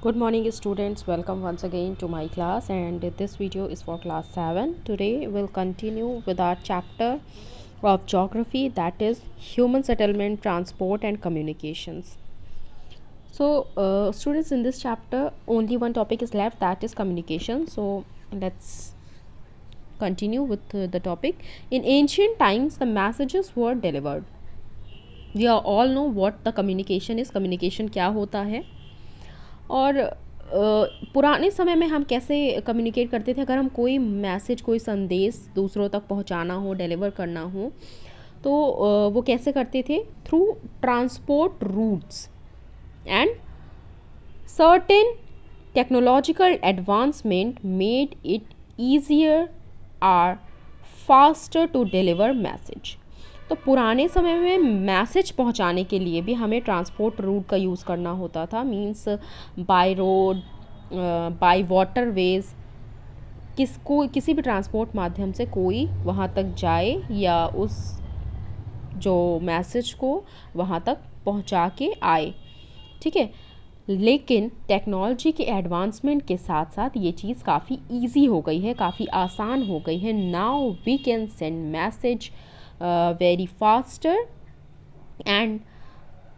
Good morning students, welcome once again to my class, and this video is for class 7. Today we'll continue with our chapter of geography, that is human settlement, transport and communications. So students, in this chapter only one topic is left, that is communication. So let's continue with the topic. In ancient times the messages were delivered. We all know what the communication is. Communication क्या होता है और पुराने समय में हम कैसे communicate करते थे। अगर हम कोई मैसेज, कोई संदेश दूसरों तक पहुंचाना हो, डिलीवर करना हो, तो वो कैसे करते थे? Through transport routes and certain technological advancement made it easier or faster to deliver message. तो पुराने समय में मैसेज पहुंचाने के लिए भी हमें ट्रांसपोर्ट रूट का यूज़ करना होता था। Means by road, by waterways, किसी भी ट्रांसपोर्ट माध्यम से कोई वहां तक जाए या उस जो मैसेज को वहां तक पहुंचा के आए, ठीक है। लेकिन टेक्नोलॉजी के एडवांसमेंट के साथ साथ ये चीज़ काफ़ी ईजी हो गई है, काफ़ी आसान हो गई है। Now we can send message very faster, and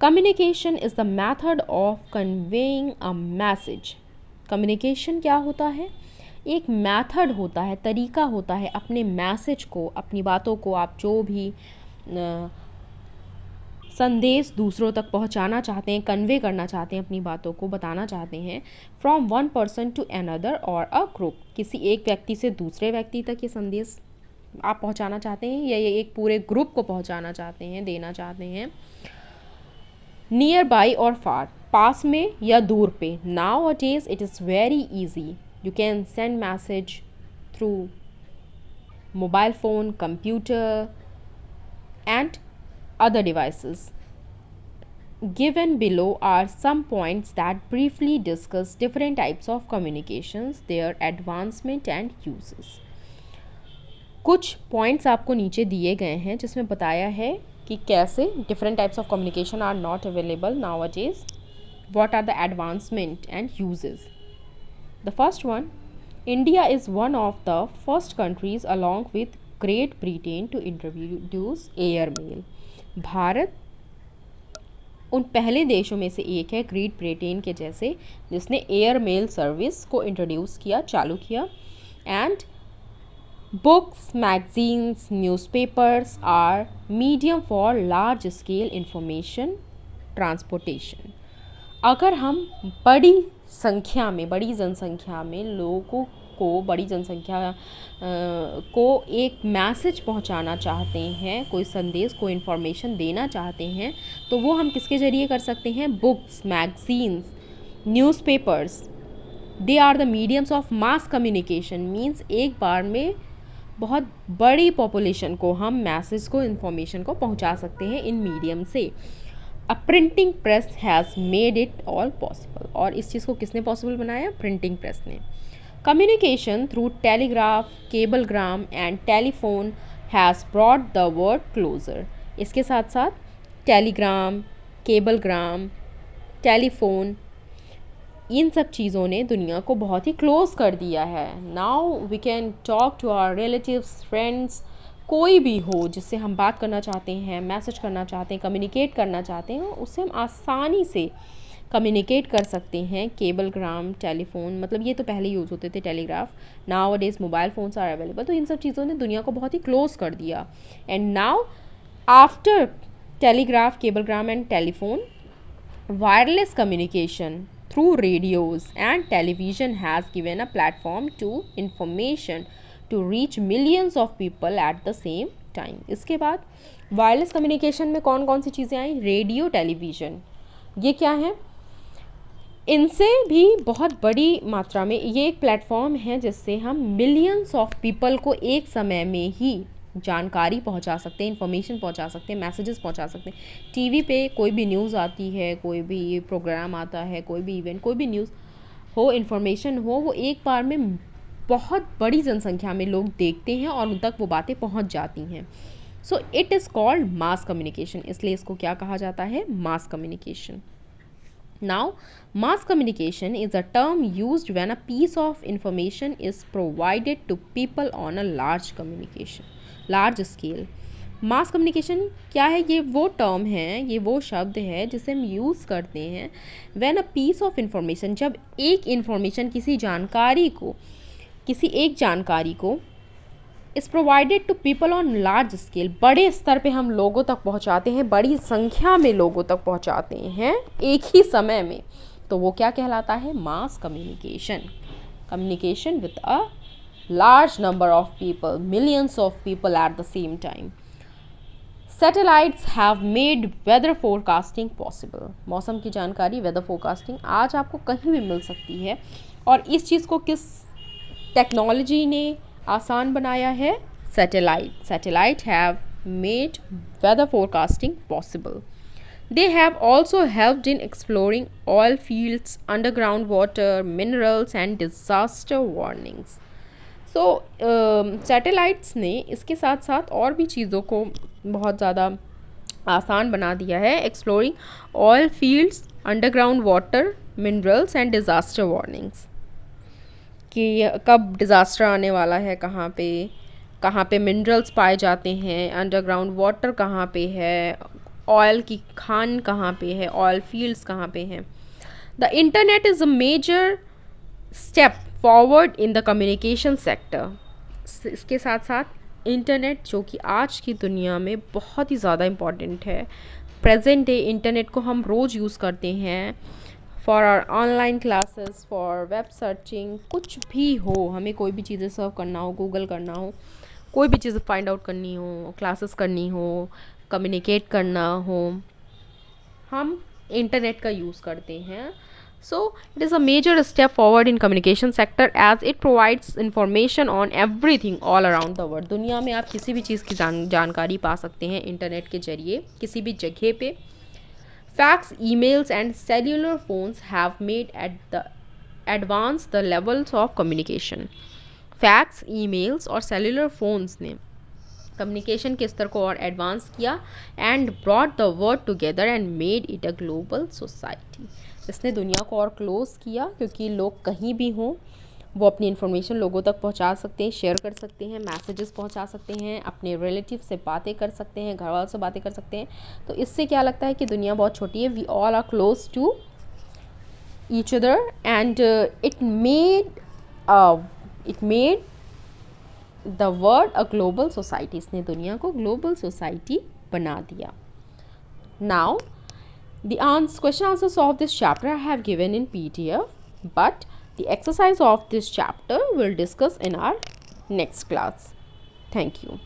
communication is the method of conveying a message. communication क्या होता है? एक मेथड होता है, तरीका होता है अपने मैसेज को, अपनी बातों को, आप जो भी संदेश दूसरों तक पहुंचाना चाहते हैं, कन्वे करना चाहते हैं, अपनी बातों को बताना चाहते हैं, from one person to another और अ ग्रुप, किसी एक व्यक्ति से दूसरे व्यक्ति तक ये संदेश आप पहुंचाना चाहते हैं या ये एक पूरे ग्रुप को पहुंचाना चाहते हैं, देना चाहते हैं। नियर बाई और फार, पास में या दूर पे। Now a days it is very easy, you can send message through mobile phone, computer and other devices. Given below are some points that briefly discuss different types of communications, their advancement and uses. कुछ points आपको नीचे दिए गए हैं जिसमें बताया है कि कैसे different types of communication are not available nowadays, what are the advancement and uses. The first one, India is one of the first countries along with Great Britain to introduce air mail. Bharat उन पहले देशों में से एक है, great Britain के जैसे, जिसने एयर मेल सर्विस को इंट्रोड्यूस किया, चालू किया। And books, magazines, newspapers are medium for large scale information transportation. अगर हम बड़ी जनसंख्या में लोगों को, बड़ी जनसंख्या को एक मैसेज पहुंचाना चाहते हैं, कोई संदेश, कोई इन्फॉर्मेशन देना चाहते हैं, तो वो हम किसके ज़रिए कर सकते हैं? Books, magazines, newspapers. They are the mediums of mass communication. Means एक बार में बहुत बड़ी पॉपुलेशन को हम मैसेज को, इन्फॉर्मेशन को पहुंचा सकते हैं इन मीडियम से। A printing press has made it all possible. और इस चीज़ को किसने पॉसिबल बनाया? प्रिंटिंग प्रेस ने। Communication through telegraph, cablegram and telephone has brought the world closer. इसके साथ साथ टेलीग्राम, केबलग्राम, टेलीफोन, इन सब चीज़ों ने दुनिया को बहुत ही क्लोज कर दिया है। Now we can talk to our relatives, friends, कोई भी हो जिससे हम बात करना चाहते हैं, मैसेज करना चाहते हैं, कम्युनिकेट करना चाहते हैं, उससे हम आसानी से कम्युनिकेट कर सकते हैं। केबलग्राम, टेलीफोन, मतलब ये तो पहले यूज़ होते थे, telegraph. Nowadays mobile phones are available. तो इन सब चीज़ों ने दुनिया को बहुत ही क्लोज कर दिया। And now after telegraph, cablegram and telephone, wireless communication through radios and television has given a platform to information to reach millions of people at the same time. इसके बाद वायरलेस कम्युनिकेशन में कौन कौन सी चीज़ें आई? Radio, television, ये क्या है? इनसे भी बहुत बड़ी मात्रा में ये एक प्लेटफॉर्म है जिससे हम मिलियंस ऑफ पीपल को एक समय में ही जानकारी पहुंचा सकते हैं, इन्फॉर्मेशन पहुंचा सकते हैं, मैसेजेस पहुंचा सकते हैं। टीवी पे कोई भी न्यूज़ आती है, कोई भी प्रोग्राम आता है, कोई भी इवेंट, कोई भी न्यूज़ हो, इन्फॉर्मेशन हो, वो एक बार में बहुत बड़ी जनसंख्या में लोग देखते हैं और उन तक वो बातें पहुंच जाती हैं। So it is called mass communication. इसलिए इसको क्या कहा जाता है? Mass communication. Now, mass communication is a term used when a piece of information is provided to people on a large scale. Mass communication क्या है? ये वो टर्म है, ये वो शब्द है जिसे हम यूज़ करते हैं when a piece of information, जब एक इंफॉर्मेशन किसी एक जानकारी को is provided to people on large scale, बड़े स्तर पे हम लोगों तक पहुंचाते हैं, बड़ी संख्या में लोगों तक पहुंचाते हैं एक ही समय में, तो वो क्या कहलाता है? Mass communication. Communication with a large number of people, millions of people at the same time. Satellites have made weather forecasting possible. मौसम की जानकारी, वेदर फोरकास्टिंग आज आपको कहीं भी मिल सकती है, और इस चीज़ को किस टेक्नोलॉजी ने आसान बनाया है? Satellite have made weather forecasting possible. They have also helped in exploring oil fields, underground water, minerals and disaster warnings. So satellites ने इसके साथ साथ और भी चीज़ों को बहुत ज़्यादा आसान बना दिया है। Exploring oil fields, underground water, minerals and disaster warnings, कि कब डिज़ास्टर आने वाला है, कहाँ पे मिनरल्स पाए जाते हैं, अंडरग्राउंड वाटर कहाँ पे है, ऑयल की खान कहाँ पे है, ऑयल फील्ड्स कहाँ पे हैं। The internet is a major step forward in the communication sector. इसके साथ साथ इंटरनेट, जो कि आज की दुनिया में बहुत ही ज़्यादा इम्पॉर्टेंट है, प्रेजेंट डे इंटरनेट को हम रोज़ यूज़ करते हैं for our online classes, for web searching, कुछ भी हो, हमें कोई भी चीज़ें सर्व करना हो, गूगल करना हो, कोई भी चीज़ फाइंड आउट करनी हो, क्लासेस करनी हो, कम्युनिकेट करना हो, हम इंटरनेट का यूज़ करते हैं। So it is a major step forward in communication sector as it provides information on everything all around the world. दुनिया में आप किसी भी चीज़ की जानकारी पा सकते हैं इंटरनेट के जरिए, किसी भी जगह पे। Fax, emails and cellular phones have made advance the levels of communication. Fax, emails और cellular phones ने कम्युनिकेशन के स्तर को और एडवांस किया and brought the world together and made it a global society. इसने दुनिया को और क्लोज किया, क्योंकि लोग कहीं भी हों वो अपनी इन्फॉर्मेशन लोगों तक पहुंचा सकते हैं, शेयर कर सकते हैं, मैसेजेस पहुंचा सकते हैं, अपने रिलेटिव से बातें कर सकते हैं, घर वालों से बातें कर सकते हैं। तो इससे क्या लगता है कि दुनिया बहुत छोटी है, we all are close to each other and it made the world a global society. इसने दुनिया को ग्लोबल सोसाइटी बना दिया। Now the question answers of this chapter I have given in PDF, but the exercise of this chapter we'll discuss in our next class. Thank you.